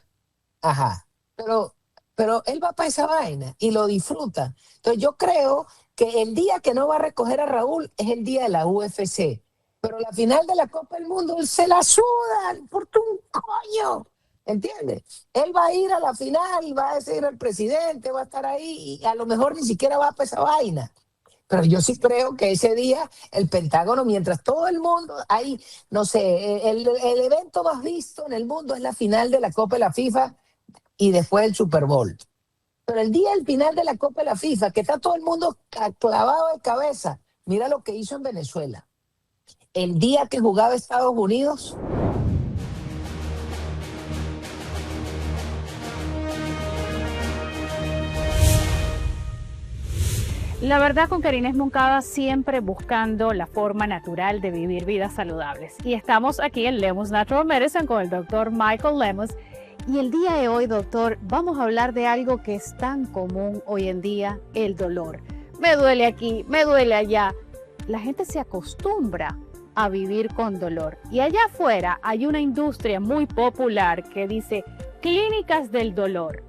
Ajá. Pero él va para esa vaina y lo disfruta. Entonces yo creo que el día que no va a recoger a Raúl es el día de la UFC. pero la final de la Copa del Mundo él se la suda, le importa un coño, ¿entiendes? Él va a ir a la final, va a decir el presidente, va a estar ahí y a lo mejor ni siquiera va a esa vaina. Pero yo sí creo que ese día el Pentágono, mientras todo el mundo, hay, no sé, el evento más visto en el mundo es la final de la Copa de la FIFA y después el Super Bowl. Pero el día del final de la Copa de la FIFA, que está todo el mundo clavado de cabeza, mira lo que hizo en Venezuela. El día que jugaba Estados Unidos, La verdad, con Karina Esmoncada siempre buscando la forma natural de vivir vidas saludables. Y estamos aquí en Lemus Natural Medicine con el doctor Michael Lemus. Y el día de hoy, doctor, vamos a hablar de algo que es tan común hoy en día, el dolor. Me duele aquí, me duele allá. La gente se acostumbra a vivir con dolor. Y allá afuera hay una industria muy popular que dice clínicas del dolor,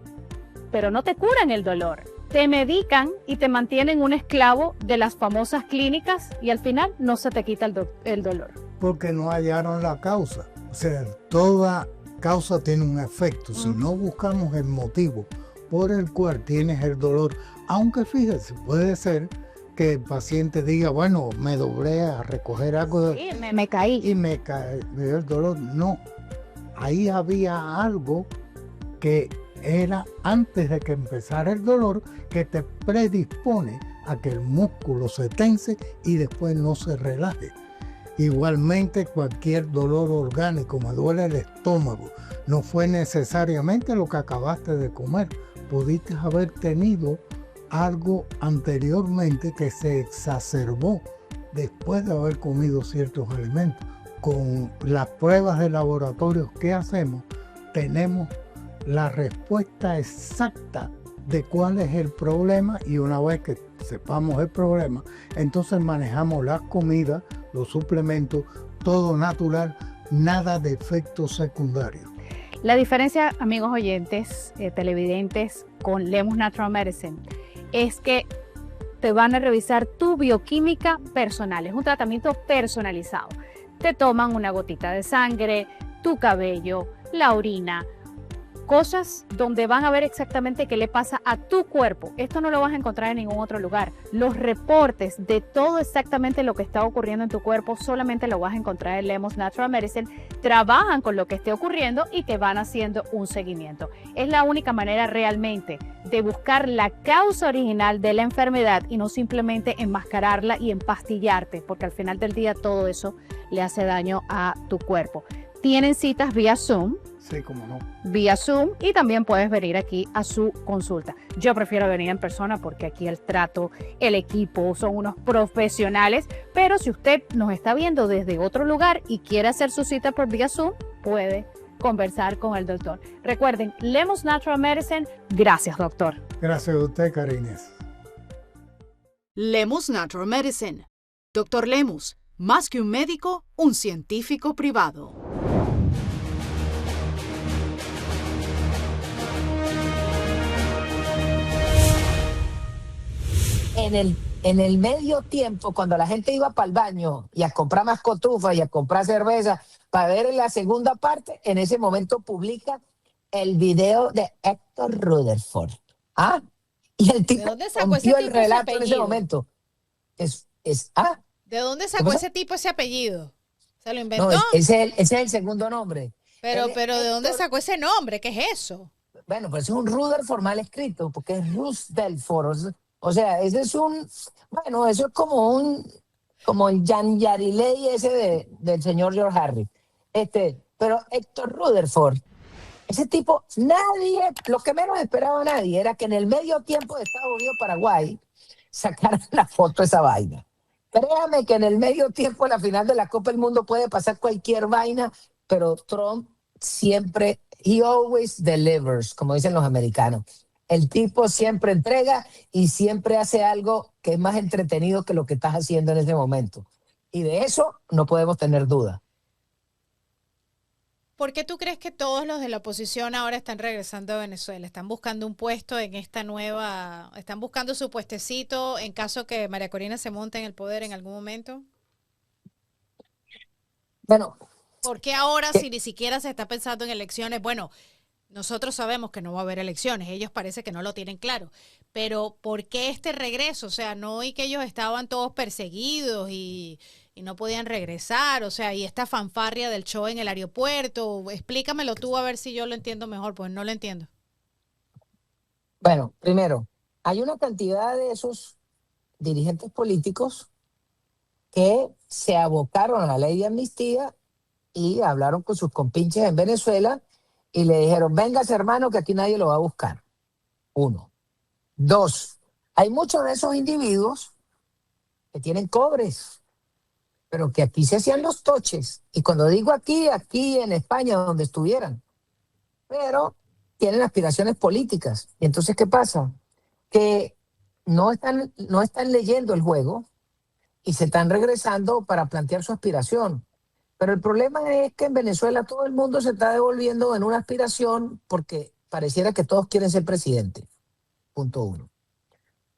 pero no te curan el dolor. Te medican y te mantienen un esclavo de las famosas clínicas y al final no se te quita el dolor. Porque no hallaron la causa. O sea, toda causa tiene un efecto. Si no buscamos el motivo por el cual tienes el dolor, aunque fíjese, puede ser que el paciente diga, bueno, me doblé a recoger algo Sí, me caí. y me dio el dolor. No, ahí había algo que era antes de que empezara el dolor, que te predispone a que el músculo se tense y después no se relaje. Igualmente, cualquier dolor orgánico, me duele el estómago, no fue necesariamente lo que acabaste de comer. Pudiste haber tenido algo anteriormente que se exacerbó después de haber comido ciertos alimentos. Con las pruebas de laboratorio que hacemos, tenemos la respuesta exacta de cuál es el problema, y una vez que sepamos el problema, entonces manejamos las comidas, los suplementos, todo natural, nada de efectos secundarios. La diferencia, amigos oyentes, televidentes, con Lemus Natural Medicine es que te van a revisar tu bioquímica personal. Es un tratamiento personalizado. Te toman una gotita de sangre, tu cabello, la orina, cosas donde van a ver exactamente qué le pasa a tu cuerpo. Esto no lo vas a encontrar en ningún otro lugar. Los reportes de todo exactamente lo que está ocurriendo en tu cuerpo solamente lo vas a encontrar en Lemus Natural Medicine. Trabajan con lo que esté ocurriendo y te van haciendo un seguimiento. Es la única manera realmente de buscar la causa original de la enfermedad y no simplemente enmascararla y empastillarte, porque al final del día todo eso le hace daño a tu cuerpo. Tienen citas vía Zoom. Sí, cómo no. Vía Zoom, y también puedes venir aquí a su consulta. Yo prefiero venir en persona porque aquí el trato, el equipo son unos profesionales, pero si usted nos está viendo desde otro lugar y quiere hacer su cita por vía Zoom, puede conversar con el doctor. Recuerden, Lemus Natural Medicine. Gracias, doctor. Gracias a usted, Karines. Lemus Natural Medicine. Doctor Lemus, más que un médico, un científico privado. En el medio tiempo, cuando la gente iba para el baño y a comprar más cotufas y a comprar cerveza para ver la segunda parte, en ese momento publica el video de Héctor Rutherford. ¿Ah? Y el ¿De tipo dónde sacó ese rompió el tipo ese relato en ese apellido? momento. ¿De dónde ¿Qué sacó pasa? ese tipo ese apellido? ¿Se lo inventó? No, ese es el segundo nombre. Pero Él es ¿de dónde Héctor- sacó ese nombre? ¿Qué es eso? Bueno, pues es un Rutherford mal escrito, porque es Roosevelt. O sea, ese es bueno, eso es como el Jan Yarilei ese del señor George Harris. Pero Héctor Rutherford, ese tipo, lo que menos esperaba nadie era que en el medio tiempo de Estados Unidos-Paraguay sacaran la foto de esa vaina. Créame que en el medio tiempo de la final de la Copa del Mundo puede pasar cualquier vaina, pero Trump siempre, he always delivers, como dicen los americanos. El tipo siempre entrega y siempre hace algo que es más entretenido que lo que estás haciendo en ese momento. Y de eso no podemos tener duda. ¿Por qué tú crees que todos los de la oposición ahora están regresando a Venezuela? ¿Están buscando un puesto en esta nueva, están buscando su puestecito en caso que María Corina se monte en el poder en algún momento? Bueno, ¿Por qué ahora, que- si ni siquiera se está pensando en elecciones? Bueno, nosotros sabemos que no va a haber elecciones, ellos parece que no lo tienen claro, pero ¿por qué este regreso? O sea, no oí que ellos estaban todos perseguidos y no podían regresar, o sea, y esta fanfarria del show en el aeropuerto, explícamelo tú a ver si yo lo entiendo mejor, pues no lo entiendo. bueno, primero, hay una cantidad de esos dirigentes políticos que se abocaron a la ley de amnistía y hablaron con sus compinches en Venezuela y le dijeron, véngase hermano, que aquí nadie lo va a buscar. Uno. Dos, hay muchos de esos individuos que tienen cobres, pero que aquí se hacían los toches. Y cuando digo aquí, aquí en España, donde estuvieran, pero tienen aspiraciones políticas. Y entonces, ¿qué pasa? Que no están leyendo el juego y se están regresando para plantear su aspiración. Pero el problema es que en Venezuela todo el mundo se está devolviendo en una aspiración porque pareciera que todos quieren ser presidente. Punto uno.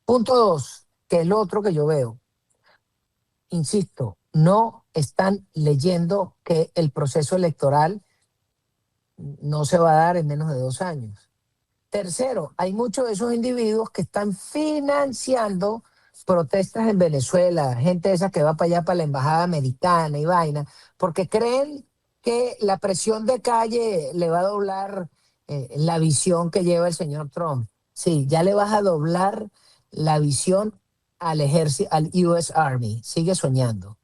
Punto dos, que es lo otro que yo veo. Insisto, no están leyendo que el proceso electoral no se va a dar en menos de 2 años. Tercero, hay muchos de esos individuos que están financiando protestas en Venezuela, gente esa que va para allá, para la embajada americana y vaina, porque creen que la presión de calle le va a doblar la visión que lleva el señor Trump. Sí, ya le vas a doblar la visión al ejército, al US Army. Sigue soñando.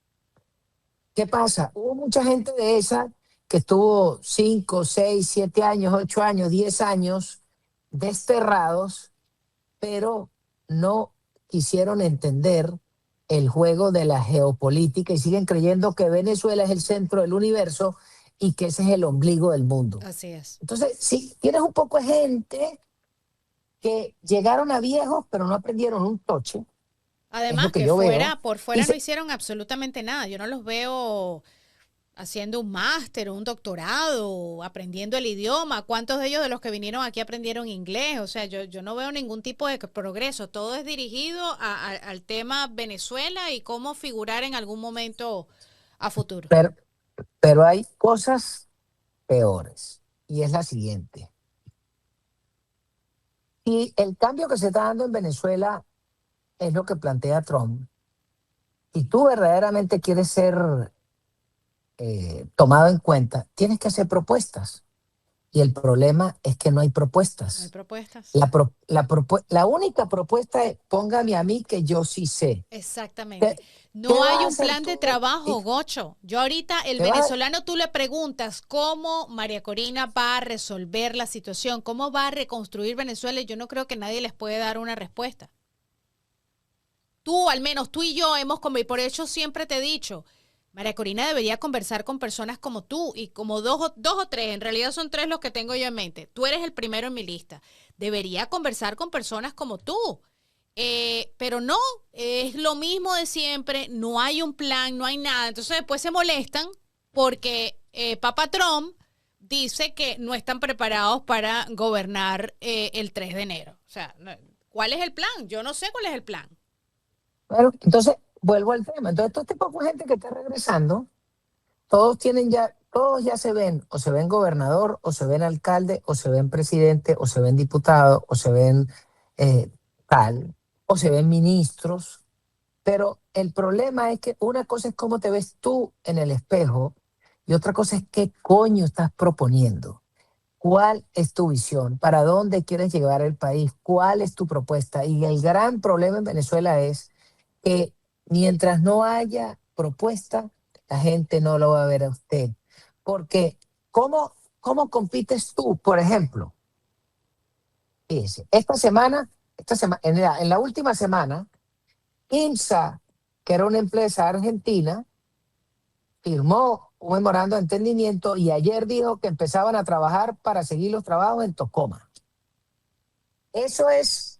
¿Qué pasa? Hubo mucha gente de esa que estuvo 5, 6, 7 años, 8 años, 10 años desterrados, pero no quisieron entender el juego de la geopolítica y siguen creyendo que Venezuela es el centro del universo y que ese es el ombligo del mundo. Así es. Entonces, sí, tienes un poco de gente que llegaron a viejos, pero no aprendieron un toche, es lo Además que que yo veo. por Y fuera no hicieron absolutamente nada. Yo no los veo haciendo un máster o un doctorado, aprendiendo el idioma. ¿Cuántos de ellos de los que vinieron aquí aprendieron inglés? O sea, yo no veo ningún tipo de progreso. Todo es dirigido al tema Venezuela y cómo figurar en algún momento a futuro. pero hay cosas peores, y es la siguiente. Y el cambio que se está dando en Venezuela es lo que plantea Trump. Si tú verdaderamente quieres ser tomado en cuenta, tienes que hacer propuestas. Y el problema es que no hay No hay propuestas. propuestas. La única propuesta es póngame a mí que yo sí sé. Exactamente. ¿Qué, qué No vas hay a un hacer plan de tú? trabajo, Gocho. Yo ahorita, el ¿Qué vas a- venezolano, tú le preguntas cómo María Corina va a resolver la situación, cómo va a reconstruir Venezuela, y yo no creo que nadie les puede dar una respuesta. Tú, al menos tú y yo hemos conversado, y por eso siempre te he dicho, María Corina debería conversar con personas como tú y como dos o tres, en realidad son tres los que tengo yo en mente. Tú eres el primero en mi lista. Debería conversar con personas como tú. Pero no, es lo mismo de siempre, no hay un plan, no hay nada. Entonces después se molestan porque Papa Trump dice que no están preparados para gobernar el 3 de enero. O sea, ¿cuál es el plan? Yo no sé cuál es el plan. Bueno, entonces, vuelvo al tema. Entonces, todo este poco de gente que está regresando, todos ya se ven, o se ven gobernador, o se ven alcalde, o se ven presidente, o se ven diputado, o se ven eh, tal, o se ven ministros. Pero el problema es que una cosa es cómo te ves tú en el espejo y otra cosa es qué coño estás proponiendo. ¿Cuál es tu visión? ¿Para dónde quieres llevar el país? ¿Cuál es tu propuesta? Y el gran problema en Venezuela es que mientras no haya propuesta, la gente no lo va a ver a usted. Porque, ¿cómo compites tú? Por ejemplo, fíjese, en la última semana, IMSA, que era una empresa argentina, firmó un memorando de entendimiento y ayer dijo que empezaban a trabajar para seguir los trabajos en Tocoma. Eso es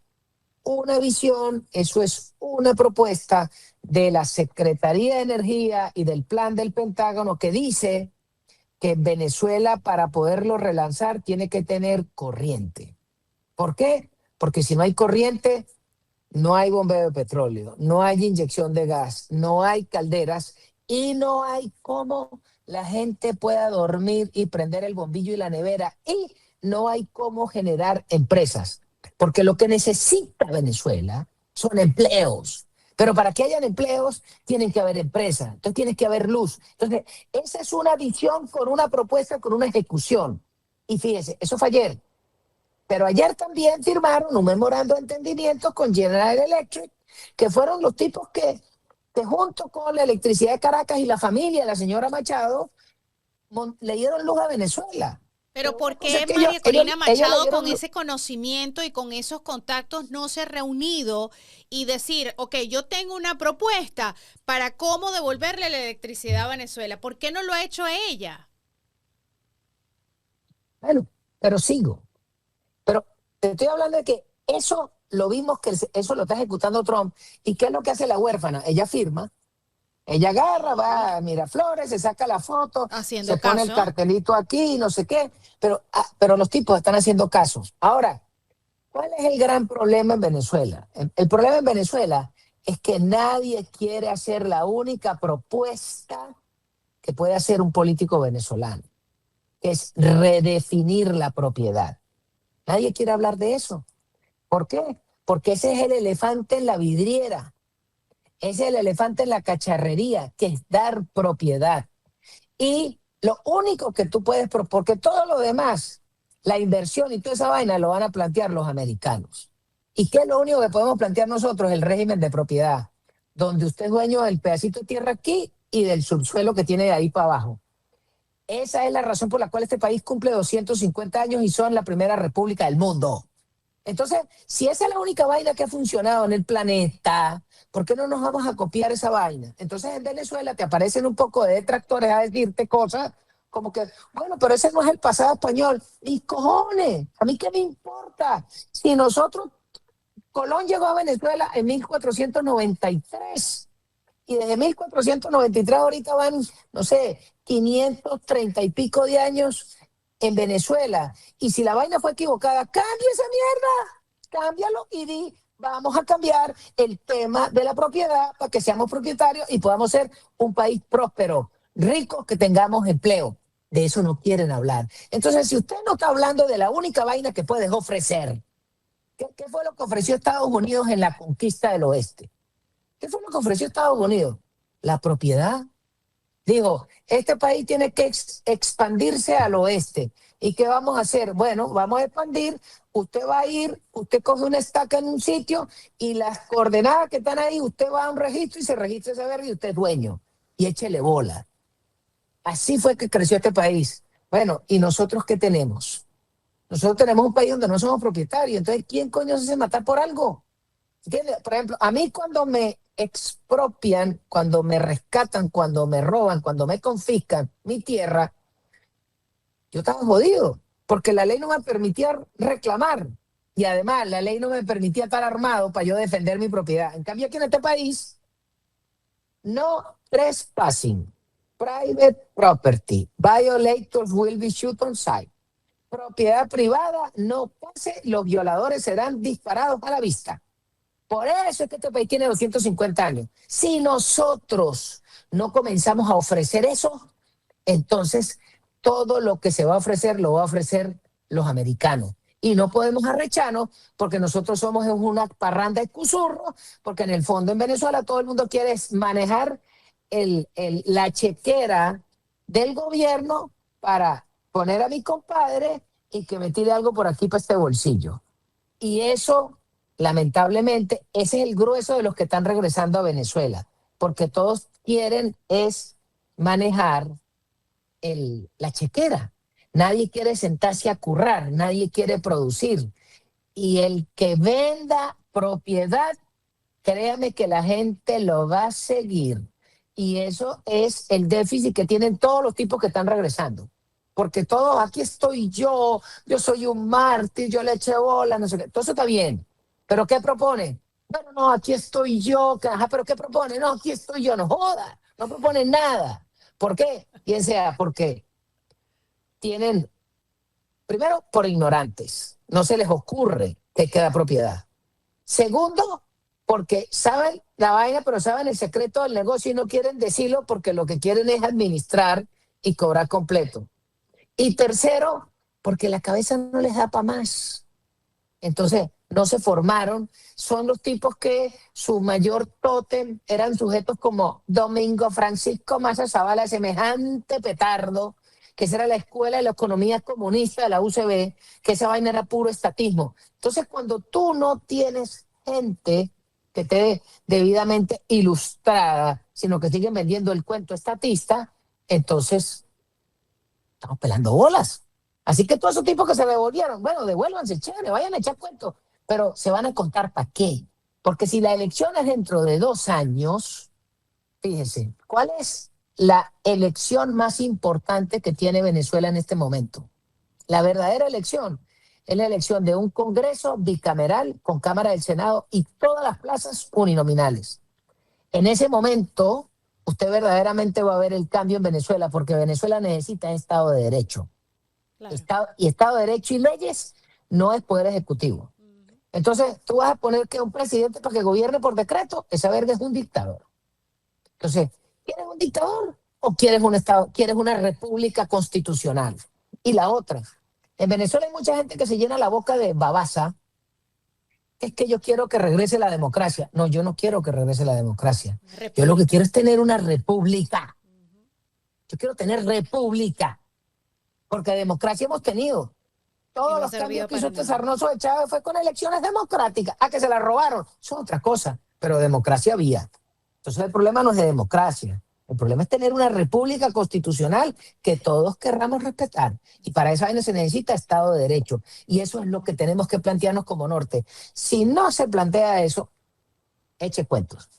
una visión, eso es una propuesta de la Secretaría de Energía y del plan del Pentágono que dice que Venezuela para poderlo relanzar tiene que tener corriente. ¿Por qué? Porque si no hay corriente, no hay bombeo de petróleo, no hay inyección de gas, no hay calderas y no hay cómo la gente pueda dormir y prender el bombillo y la nevera, y no hay cómo generar empresas, porque lo que necesita Venezuela son empleos. Pero para que hayan empleos, tienen que haber empresas, entonces tiene que haber luz. Entonces, esa es una visión con una propuesta, con una ejecución. Y fíjese, eso fue ayer. Pero ayer también firmaron un memorando de entendimiento con General Electric, que fueron los tipos que junto con la Electricidad de Caracas y la familia de la señora Machado, le dieron luz a Venezuela. Pero ¿por Entonces, qué que María Corina ellos le Machado dieron con luz. ese conocimiento y con esos contactos no se ha reunido y decir, ok, yo tengo una propuesta para cómo devolverle la electricidad a Venezuela? ¿Por qué no lo ha hecho ella? Bueno, pero sigo. Pero te estoy hablando de que eso lo vimos, que eso lo está ejecutando Trump. ¿Y qué es lo que hace la huérfana? Ella firma, ella agarra, va a Miraflores, se saca la foto, Haciendo se pone el caso. cartelito aquí, no sé qué, pero los tipos están haciendo casos. Ahora, ¿cuál es el gran problema en Venezuela? El problema en Venezuela es que nadie quiere hacer la única propuesta que puede hacer un político venezolano, que es redefinir la propiedad. Nadie quiere hablar de eso. ¿Por qué? Porque ese es el elefante en la vidriera. Ese es el elefante en la cacharrería, que es dar propiedad. Y lo único que tú puedes, porque todo lo demás, la inversión y toda esa vaina lo van a plantear los americanos. ¿Y qué es lo único que podemos plantear nosotros? El régimen de propiedad, donde usted es dueño del pedacito de tierra aquí y del subsuelo que tiene de ahí para abajo. Esa es la razón por la cual este país cumple 250 años y son la primera república del mundo. Entonces, si esa es la única vaina que ha funcionado en el planeta, ¿por qué no nos vamos a copiar esa vaina? Entonces, en Venezuela te aparecen un poco de detractores a decirte cosas como que, bueno, pero ese no es el pasado español. ¡Mis cojones! ¿A mí qué me importa? Si nosotros, Colón llegó a Venezuela en 1493 y desde 1493 ahorita van, no sé, 530 y pico de años en Venezuela. Y si la vaina fue equivocada, cambia esa mierda, cámbialo y di, vamos a cambiar el tema de la propiedad para que seamos propietarios y podamos ser un país próspero, rico, que tengamos empleo. De eso no quieren hablar. Entonces, si usted no está hablando de la única vaina que puedes ofrecer, ¿qué fue lo que ofreció Estados Unidos en la conquista del oeste? ¿Qué fue lo que ofreció Estados Unidos? La propiedad. Digo, este país tiene que expandirse al oeste. ¿Y qué vamos a hacer? Bueno, vamos a expandir. Usted va a ir, usted coge una estaca en un sitio y las coordenadas que están ahí, usted va a un registro y se registra ese verde y usted es dueño. Y échele bola. Así fue que creció este país. Bueno, ¿y nosotros qué tenemos? Nosotros tenemos un país donde no somos propietarios. Entonces, ¿quién coño se hace matar por algo? ¿Entiendes? Por ejemplo, a mí cuando me expropian, cuando me rescatan, cuando me roban, cuando me confiscan mi tierra, yo estaba jodido, porque la ley no me permitía reclamar. Y además, la ley no me permitía estar armado para yo defender mi propiedad. En cambio, aquí en este país, no trespassing, private property, violators will be shot on sight. Propiedad privada, no pase, los violadores serán disparados a la vista. Por eso es que este país tiene 250 años. Si nosotros no comenzamos a ofrecer eso, entonces todo lo que se va a ofrecer lo va a ofrecer los americanos. Y no podemos arrecharnos porque nosotros somos una parranda de cusurros, porque en el fondo en Venezuela todo el mundo quiere manejar la chequera del gobierno para poner a mi compadre y que me tire algo por aquí para este bolsillo. Y eso, lamentablemente, ese es el grueso de los que están regresando a Venezuela, porque todos quieren es manejar la chequera. Nadie quiere sentarse a currar, nadie quiere producir. Y el que venda propiedad, créame que la gente lo va a seguir. Y eso es el déficit que tienen todos los tipos que están regresando. Porque todos, aquí estoy yo soy un mártir, yo le eché bola, no sé qué. Todo eso está bien. ¿Pero qué propone? Bueno, no, aquí estoy yo. Ajá, ¿pero qué propone? No, aquí estoy yo. No joda, no propone nada. ¿Por qué? Bien sea porque tienen, primero, por ignorantes. No se les ocurre que queda propiedad. Segundo, porque saben la vaina, pero saben el secreto del negocio y no quieren decirlo porque lo que quieren es administrar y cobrar completo. Y tercero, porque la cabeza no les da para más. Entonces, no se formaron. Son los tipos que su mayor tótem eran sujetos como Domingo Francisco Maza Zavala, semejante petardo, que esa era la escuela de la economía comunista de la UCB, que esa vaina era puro estatismo. Entonces, cuando tú no tienes gente que esté debidamente ilustrada, sino que siguen vendiendo el cuento estatista, entonces estamos pelando bolas. Así que todos esos tipos que se devolvieron, bueno, devuélvanse, chévere, vayan a echar cuentos, pero se van a contar para qué. Porque si la elección es dentro de 2 años, fíjense, ¿cuál es la elección más importante que tiene Venezuela en este momento? La verdadera elección es la elección de un Congreso bicameral con Cámara del Senado y todas las plazas uninominales. En ese momento, usted verdaderamente va a ver el cambio en Venezuela, porque Venezuela necesita Estado de Derecho. Claro. Estado de Derecho y leyes no es poder ejecutivo. Entonces, tú vas a poner que un presidente para que gobierne por decreto, esa verga es un dictador. Entonces, ¿quieres un dictador o quieres un Estado, quieres una república constitucional? Y la otra, en Venezuela hay mucha gente que se llena la boca de babasa. Es que yo quiero que regrese la democracia. No, yo no quiero que regrese la democracia. Yo lo que quiero es tener una república. Yo quiero tener república. Porque democracia hemos tenido. Todos los cambios que hizo este Sarnoso de Chávez fue con elecciones democráticas. A que se la robaron. Eso es otra cosa. Pero democracia había. Entonces el problema no es de democracia. El problema es tener una república constitucional que todos querramos respetar. Y para eso se necesita Estado de Derecho. Y eso es lo que tenemos que plantearnos como norte. Si no se plantea eso, eche cuentos.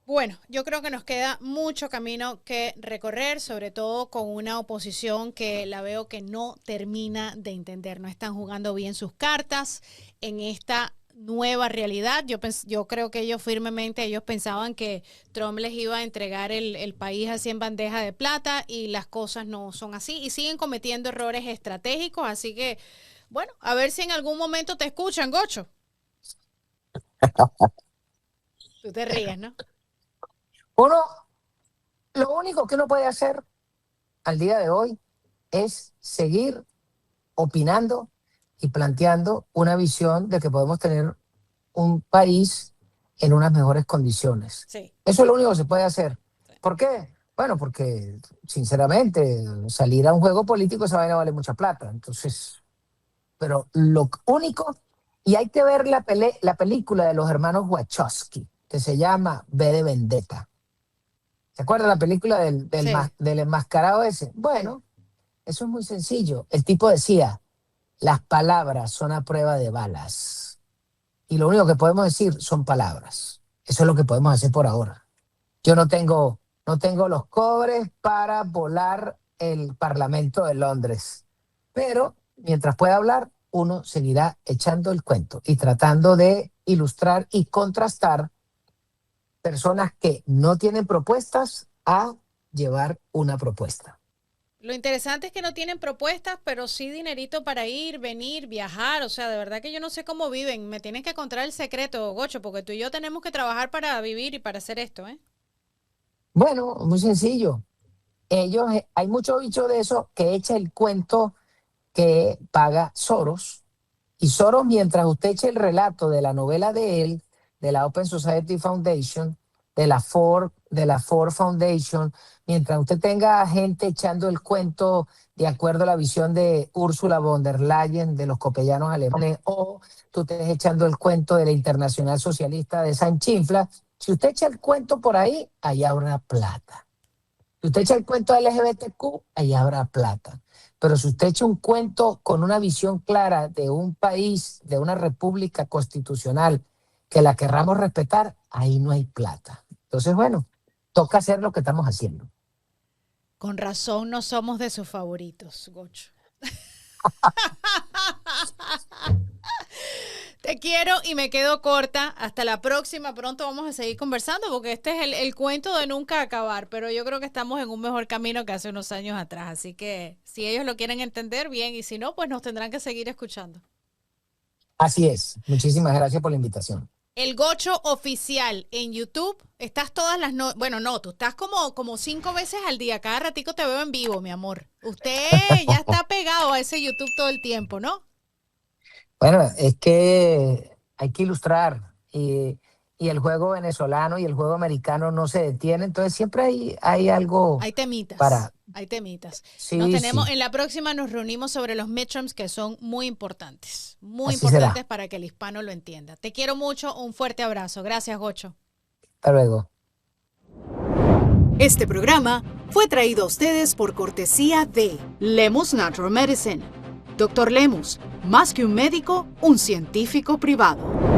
Bueno, yo creo que nos queda mucho camino que recorrer, sobre todo con una oposición que la veo que no termina de entender. No están jugando bien sus cartas en esta nueva realidad. Yo creo que ellos pensaban que Trump les iba a entregar el país así en bandeja de plata y las cosas no son así y siguen cometiendo errores estratégicos. Así que, bueno, a ver si en algún momento te escuchan, Gocho. Tú te ríes, ¿no? Lo único que uno puede hacer al día de hoy es seguir opinando y planteando una visión de que podemos tener un país en unas mejores condiciones. Sí. Eso es lo único que se puede hacer. Sí. ¿Por qué? Bueno, porque sinceramente salir a un juego político esa vaina vale mucha plata. Entonces, pero lo único, y hay que ver la película de los hermanos Wachowski, que se llama V de Vendetta. ¿Se acuerdan la película del enmascarado ese? Bueno, eso es muy sencillo. El tipo decía, las palabras son a prueba de balas. Y lo único que podemos decir son palabras. Eso es lo que podemos hacer por ahora. Yo no tengo los cobres para volar el Parlamento de Londres. Pero mientras pueda hablar, uno seguirá echando el cuento y tratando de ilustrar y contrastar personas que no tienen propuestas a llevar una propuesta. Lo interesante es que no tienen propuestas, pero sí dinerito para ir, venir, viajar. O sea, de verdad que yo no sé cómo viven. Me tienes que contar el secreto, Gocho, porque tú y yo tenemos que trabajar para vivir y para hacer esto, ¿eh? Bueno, muy sencillo. Hay mucho bicho de eso que echa el cuento que paga Soros. Y Soros, mientras usted eche el relato de la novela de él, de la Open Society Foundation, de la Ford Foundation, mientras usted tenga gente echando el cuento de acuerdo a la visión de Ursula von der Leyen, de los copellanos alemanes, o tú estés echando el cuento de la Internacional Socialista de Sanchinfla, si usted echa el cuento por ahí, ahí habrá plata. Si usted echa el cuento de LGBTQ, ahí habrá plata. Pero si usted echa un cuento con una visión clara de un país, de una república constitucional, que la querramos respetar, ahí no hay plata. Entonces, bueno, toca hacer lo que estamos haciendo. Con razón no somos de sus favoritos, Gocho. Te quiero y me quedo corta. Hasta la próxima. Pronto vamos a seguir conversando porque este es el cuento de nunca acabar. Pero yo creo que estamos en un mejor camino que hace unos años atrás. Así que si ellos lo quieren entender, bien. Y si no, pues nos tendrán que seguir escuchando. Así es. Muchísimas gracias por la invitación. El Gocho Oficial en YouTube. Estás todas las noches. Bueno, no, tú estás como 5 veces al día. Cada ratico te veo en vivo, mi amor. Usted ya está pegado a ese YouTube todo el tiempo, ¿no? Bueno, es que hay que ilustrar y el juego venezolano y el juego americano no se detiene, entonces siempre hay algo Hay temitas. para... Hay temitas. Sí, Nos tenemos, sí. en la próxima nos reunimos sobre los midterms que son muy importantes. Muy Así importantes será. para que el hispano lo entienda. Te quiero mucho. Un fuerte abrazo. Gracias, Gocho. Hasta luego. Este programa fue traído a ustedes por cortesía de Lemus Natural Medicine. Dr. Lemus, más que un médico, un científico privado.